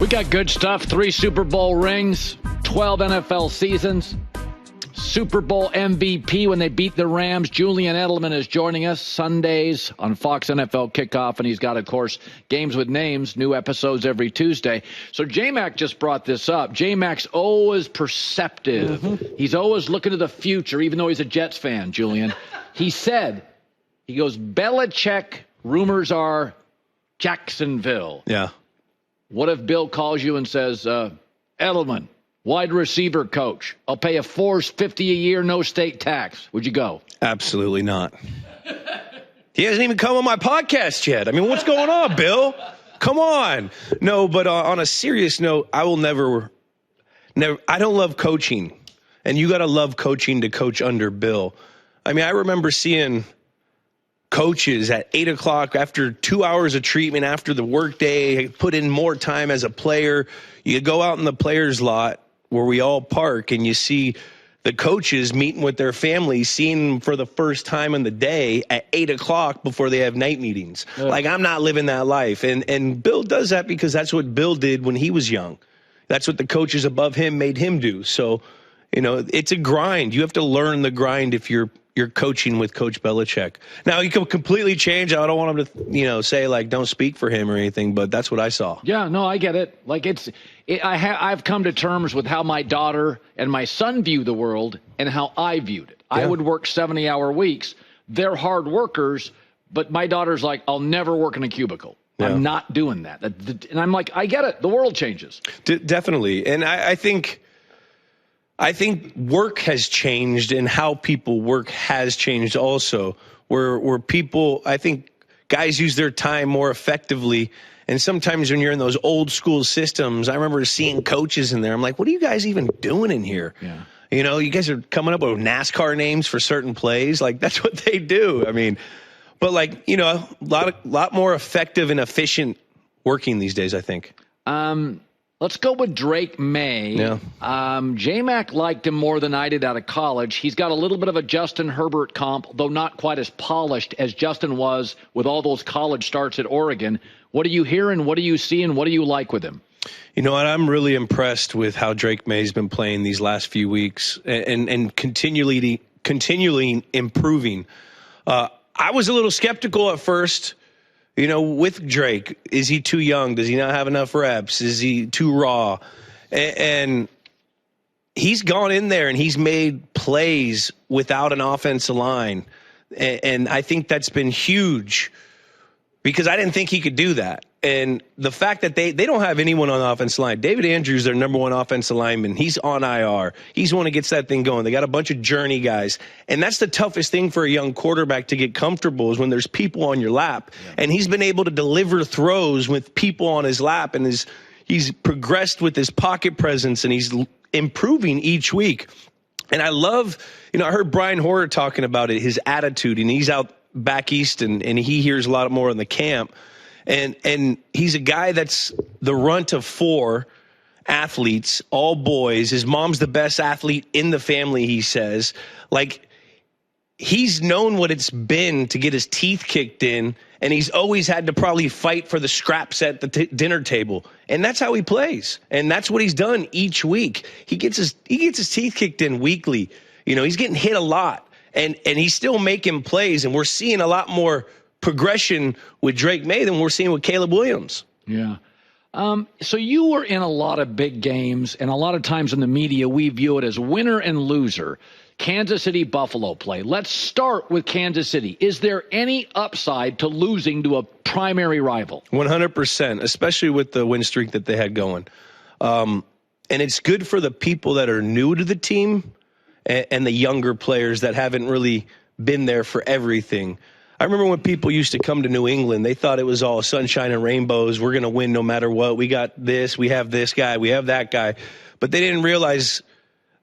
got good stuff. 3 Super Bowl rings, 12 NFL seasons, Super Bowl MVP when they beat the Rams. Julian Edelman is joining us Sundays on Fox NFL Kickoff, and he's got, of course, Games with Names, new episodes every Tuesday. So J-Mac just brought this up. J-Mac's always perceptive. Mm-hmm. He's always looking to the future, even though he's a Jets fan, Julian. He said, he goes, Belichick, rumors are Jacksonville. Yeah. What if Bill calls you and says, Edelman, wide receiver coach, I'll pay a $450 a year, no state tax. Would you go? Absolutely not. He hasn't even come on my podcast yet. I mean, what's going on, Bill? Come on. No, but on a serious note, I will never, I don't love coaching. And you got to love coaching to coach under Bill. I mean, I remember seeing coaches at 8 o'clock after 2 hours of treatment after the workday, put in more time as a player. You go out in the players' lot where we all park and you see the coaches meeting with their families, seeing them for the first time in the day at 8 o'clock before they have night meetings. Yeah. Like, I'm not living that life. And Bill does that because that's what Bill did when he was young. That's what the coaches above him made him do. So, you know, it's a grind. You have to learn the grind if you're coaching with Coach Belichick. Now, he could completely change. I don't want him to, say, like, don't speak for him or anything, but that's what I saw. Yeah, no, I get it. Like, I've come to terms with how my daughter and my son view the world and how I viewed it. Yeah. I would work 70-hour weeks. They're hard workers, but my daughter's like, I'll never work in a cubicle. Yeah. I'm not doing that. And I'm like, I get it. The world changes. Definitely. And I think work has changed and how people work has changed also, where people, I think guys use their time more effectively. And sometimes when you're in those old school systems, I remember seeing coaches in there. I'm like, what are you guys even doing in here? Yeah. You know, you guys are coming up with NASCAR names for certain plays. Like, that's what they do. I mean, but like, a lot more effective and efficient working these days, I think. Let's go with Drake Maye. Yeah. J-Mac liked him more than I did out of college. He's got a little bit of a Justin Herbert comp, though not quite as polished as Justin was with all those college starts at Oregon. What are you hearing? What are you seeing? What do you like with him? You know what? I'm really impressed with how Drake Maye's been playing these last few weeks and continually improving. I was a little skeptical at first. With Drake, is he too young? Does he not have enough reps? Is he too raw? And he's gone in there and he's made plays without an offensive line. And I think that's been huge because I didn't think he could do that. And the fact that they don't have anyone on the offensive line. David Andrews, their number one offensive lineman, he's on IR. He's the one that gets that thing going. They got a bunch of journey guys. And that's the toughest thing for a young quarterback to get comfortable is when there's people on your lap. Yeah. And he's been able to deliver throws with people on his lap. And he's progressed with his pocket presence, and he's improving each week. And I love, I heard Brian Hoyer talking about it, his attitude. And he's out back east, and he hears a lot more in the camp. And he's a guy that's the runt of 4 athletes, all boys. His mom's the best athlete in the family, he says. Like, he's known what it's been to get his teeth kicked in, and he's always had to probably fight for the scraps at the dinner table. And that's how he plays. And that's what he's done each week. He gets his teeth kicked in weekly. He's getting hit a lot. And he's still making plays, and we're seeing a lot more progression with Drake Maye than we're seeing with Caleb Williams. Yeah. So you were in a lot of big games, and a lot of times in the media we view it as winner and loser. Kansas City, Buffalo play. Let's start with Kansas City. Is there any upside to losing to a primary rival? 100%, especially with the win streak that they had going. And it's good for the people that are new to the team and the younger players that haven't really been there for everything. I remember when people used to come to New England, they thought it was all sunshine and rainbows. We're going to win no matter what. We got this. We have this guy. We have that guy. But they didn't realize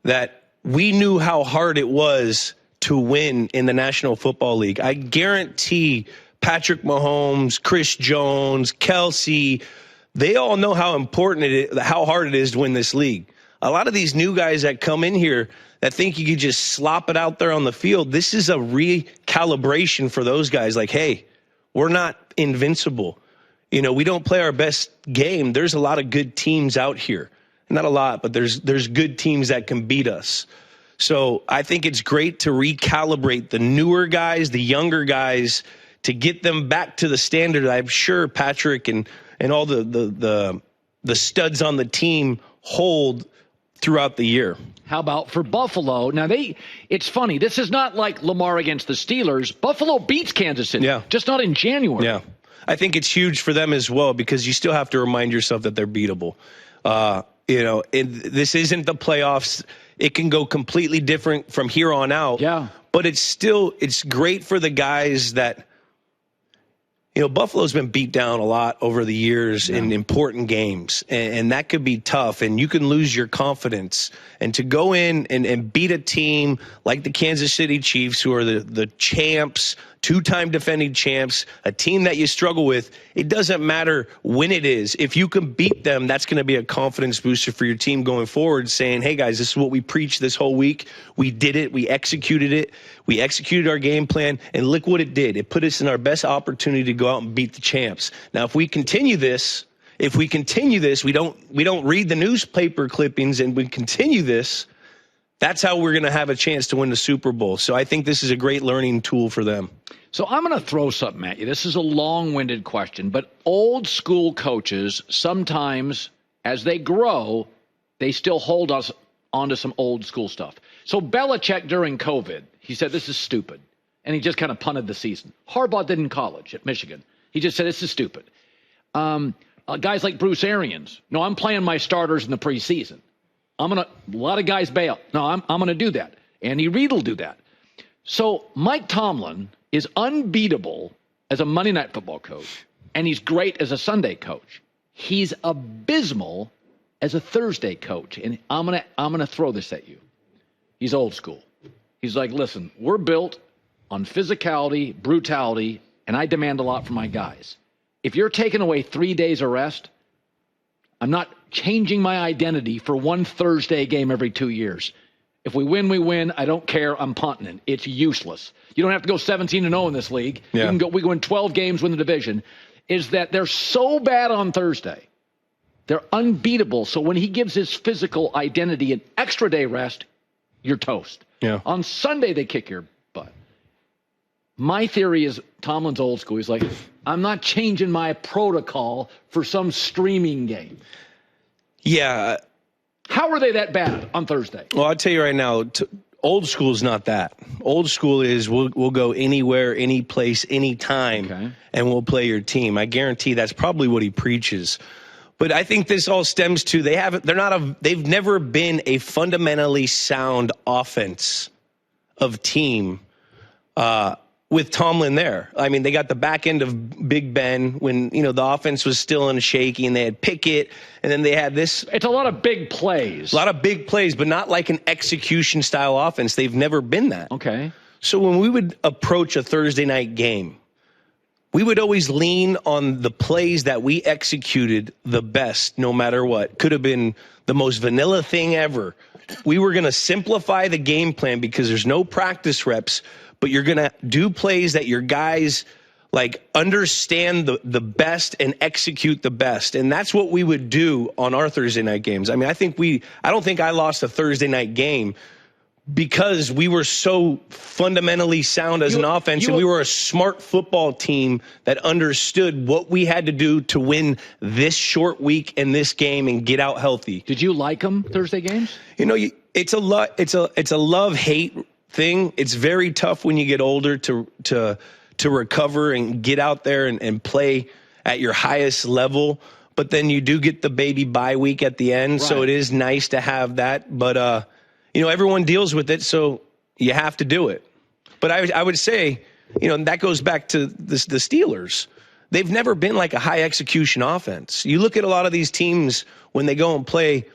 that we knew how hard it was to win in the National Football League. I guarantee Patrick Mahomes, Chris Jones, Kelsey, they all know how important it is, how hard it is to win this league. A lot of these new guys that come in here that think you could just slop it out there on the field, this is a recalibration for those guys. Like, hey, we're not invincible. we don't play our best game. There's a lot of good teams out here. Not a lot, but there's good teams that can beat us. So I think it's great to recalibrate the newer guys, the younger guys, to get them back to the standard I'm sure Patrick and all the studs on the team hold throughout the year. How about for Buffalo? Now, it's funny. This is not like Lamar against the Steelers. Buffalo beats Kansas City, just not in January. Yeah, I think it's huge for them as well because you still have to remind yourself that they're beatable. This isn't the playoffs. It can go completely different from here on out. Yeah. But it's great for the guys that, Buffalo's been beat down a lot over the years in important games, and that could be tough, and you can lose your confidence. And to go in and beat a team like the Kansas City Chiefs, who are the champs, two-time defending champs, a team that you struggle with, it doesn't matter when it is. If you can beat them, that's going to be a confidence booster for your team going forward, saying, hey, guys, this is what we preached this whole week. We did it. We executed it. We executed our game plan, and look what it did. It put us in our best opportunity to go out and beat the champs. Now, if we continue this, we don't read the newspaper clippings and we continue this, that's how we're going to have a chance to win the Super Bowl. So I think this is a great learning tool for them. So I'm going to throw something at you. This is a long-winded question, but old school coaches, sometimes as they grow, they still hold us onto some old school stuff. So Belichick during COVID, he said, this is stupid. And he just kind of punted the season. Harbaugh did in college at Michigan. He just said, this is stupid. Guys like Bruce Arians, no, I'm playing my starters in the preseason. A lot of guys bail. No, I'm going to do that. Andy Reid will do that. So Mike Tomlin is unbeatable as a Monday Night Football coach, and he's great as a Sunday coach. He's abysmal as a Thursday coach, and I'm gonna throw this at you. He's old school. He's like, listen, we're built on physicality, brutality, and I demand a lot from my guys. If you're taking away 3 days of rest, I'm not changing my identity for one Thursday game every 2 years. If we win, we win. I don't care. I'm punting it. It's useless. You don't have to go 17-0 in this league. Yeah. We go win 12 games, win the division. Is that they're so bad on Thursday. They're unbeatable. So when he gives his physical identity an extra day rest, you're toast. Yeah. On Sunday, they kick your butt. My theory is Tomlin's old school. He's like, I'm not changing my protocol for some streaming game. Yeah. How are they that bad on Thursday? Well, I'll tell you right now, old school is not that. Old school is we'll go anywhere, any place, any time, and we'll play your team. I guarantee that's probably what he preaches. But I think this all stems to they've never been a fundamentally sound offense of team with Tomlin there. I mean, they got the back end of Big Ben when, the offense was still in shaky, and they had Pickett, and then they had this. It's a lot of big plays. A lot of big plays, but not like an execution-style offense. They've never been that. Okay. So when we would approach a Thursday night game, we would always lean on the plays that we executed the best, no matter what. Could have been the most vanilla thing ever. We were going to simplify the game plan because there's no practice reps, but you're going to do plays that your guys understand the best and execute the best. And that's what we would do on our Thursday night games. I mean, I don't think I lost a Thursday night game because we were so fundamentally sound as an offense, and we were a smart football team that understood what we had to do to win this short week and this game and get out healthy. Did you like them Thursday games? It's a love-hate thing. It's very tough when you get older to recover and get out there and play at your highest level. But then you do get the baby bye week at the end, so it is nice to have that. But everyone deals with it, so you have to do it. But I would say, that goes back to the Steelers. They've never been like a high execution offense. You look at a lot of these teams when they go and play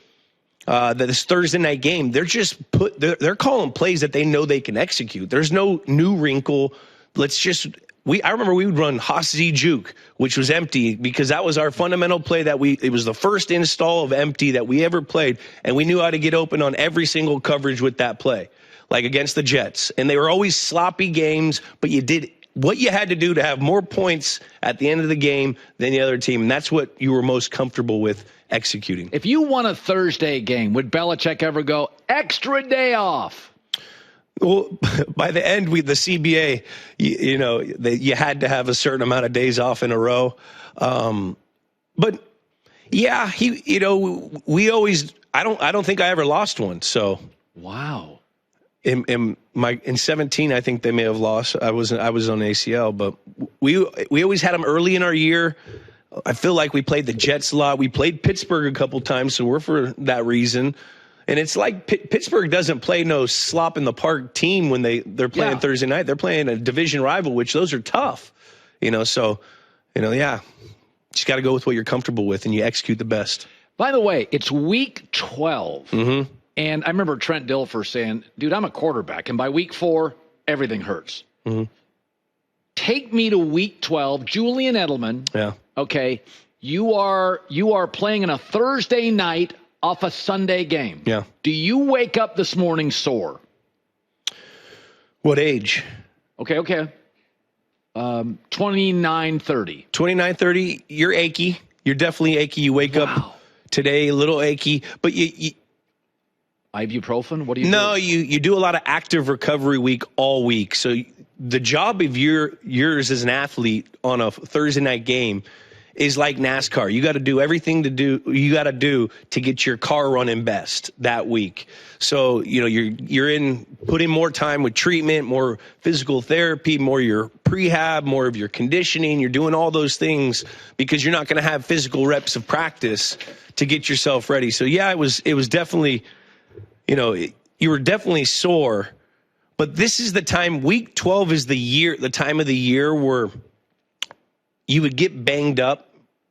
this Thursday night game, they're calling plays that they know they can execute. There's no new wrinkle. I remember we would run Hossie Juke, which was empty, because that was our fundamental play it was the first install of empty that we ever played, and we knew how to get open on every single coverage with that play, like against the Jets. And they were always sloppy games, but you did what you had to do to have more points at the end of the game than the other team. And that's what you were most comfortable with executing. If you won a Thursday game, would Belichick ever go extra day off? Well, by the end, the CBA, you had to have a certain amount of days off in a row. But yeah, we always, I don't think I ever lost one. So wow. In 17, I think they may have lost. I was on ACL, but we always had them early in our year. I feel like we played the Jets a lot. We played Pittsburgh a couple times, so we're for that reason. And it's like Pittsburgh doesn't play no slop in the park team when they're playing Thursday night. They're playing a division rival, which those are tough. So, yeah. Just got to go with what you're comfortable with, and you execute the best. By the way, it's week 12. Mm-hmm. And I remember Trent Dilfer saying, dude, I'm a quarterback, and by week 4, everything hurts. Mm-hmm. Take me to week 12. Julian Edelman. Yeah. Okay. You are playing on a Thursday night off a Sunday game. Yeah. Do you wake up this morning sore? What age? Okay. 29, 30. 29, 30, you're achy. You're definitely achy. You wake up today a little achy, but you ibuprofen? What do you No, do? you do a lot of active recovery week all week. So the job of yours as an athlete on a Thursday night game is like NASCAR. You got to do everything you got to do to get your car running best that week. So, you're putting more time with treatment, more physical therapy, more your prehab, more of your conditioning. You're doing all those things because you're not going to have physical reps of practice to get yourself ready. So yeah, it was definitely, you were definitely sore, but this is the time, week 12 is the time of the year where you would get banged up,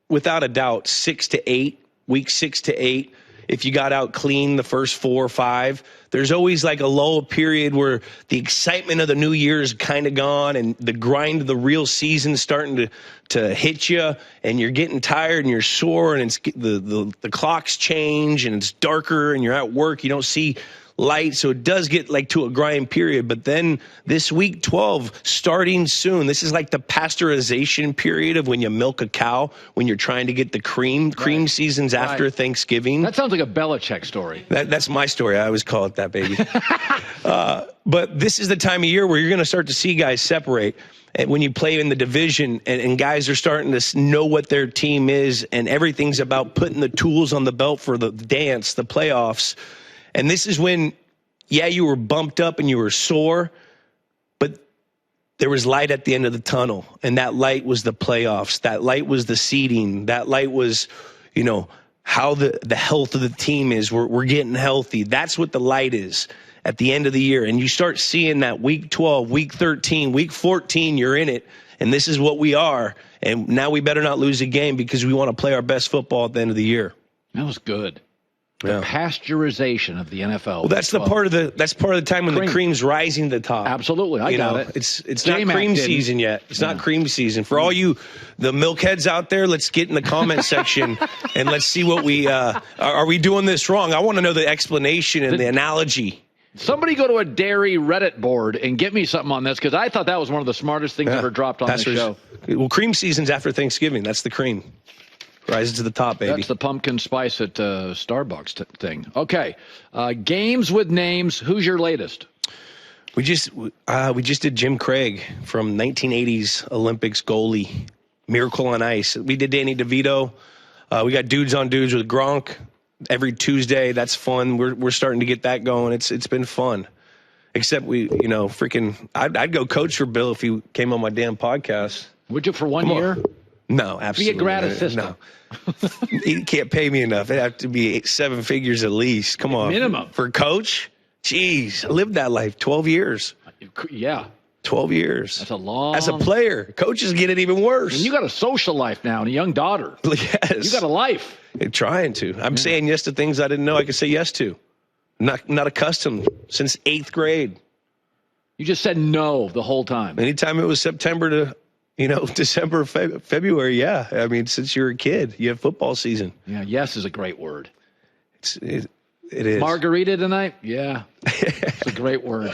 without a doubt, 6 to 8, week 6 to 8. If you got out clean the first 4 or 5, there's always like a lull period where the excitement of the new year is kind of gone and the grind of the real season starting to hit you, and you're getting tired and you're sore, and it's the clocks change and it's darker and you're at work. You don't see light, so it does get like to a grind period. But then this week 12 starting soon, this is like the pasteurization period of when you milk a cow, when you're trying to get the cream seasons after Thanksgiving. That sounds like a Belichick story. That's my story. I always call it that, baby. But this is the time of year where you're going to start to see guys separate. And when you play in the division and guys are starting to know what their team is, and everything's about putting the tools on the belt for the dance, the playoffs. And this is when, you were bumped up and you were sore, but there was light at the end of the tunnel. And that light was the playoffs. That light was the seeding. That light was, how the health of the team is. We're getting healthy. That's what the light is at the end of the year. And you start seeing that week 12, week 13, week 14, you're in it. And this is what we are. And now we better not lose a game because we want to play our best football at the end of the year. That was good. The pasteurization of the NFL. Well, that's part of the time when the cream's rising to the top. Absolutely, I got it. It's not cream season yet. It's not cream season. For all you the milk heads out there, let's get in the comment section and let's see what we are we doing this wrong. I want to know the explanation and the analogy. Somebody go to a dairy Reddit board and get me something on this, because I thought that was one of the smartest things ever dropped on the show. Well, cream season's after Thanksgiving. That's the cream. Rises to the top, baby. That's the pumpkin spice at Starbucks thing. Okay. Games with names. Who's your latest? We just did Jim Craig from 1980s Olympics goalie. Miracle on Ice. We did Danny DeVito. We got Dudes on Dudes with Gronk every Tuesday. That's fun. We're starting to get that going. It's been fun. Except I'd go coach for Bill if he came on my damn podcast. Would you for 1 year? No, absolutely. Be a grad assistant. No. He can't pay me enough. It'd have to be 7 figures at least. Come on. Minimum. For coach? Jeez, I lived that life 12 years. Yeah. 12 years. That's a long... As a player, coaches get it even worse. And you got a social life now and a young daughter. Yes. You got a life. I'm trying to. I'm saying yes to things I didn't know I could say yes to. Not accustomed since 8th grade. You just said no the whole time. Anytime it was September to... December, February, yeah. I mean, since you're a kid, you have football season. Yeah, yes is a great word. It is. Margarita tonight? Yeah. It's a great word.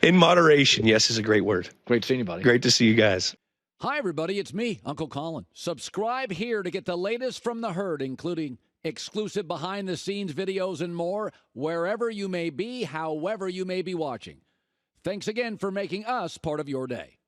In moderation, yes, is a great word. Great seeing you, buddy. Great to see you guys. Hi, everybody. It's me, Uncle Colin. Subscribe here to get the latest from the herd, including exclusive behind-the-scenes videos and more, wherever you may be, however you may be watching. Thanks again for making us part of your day.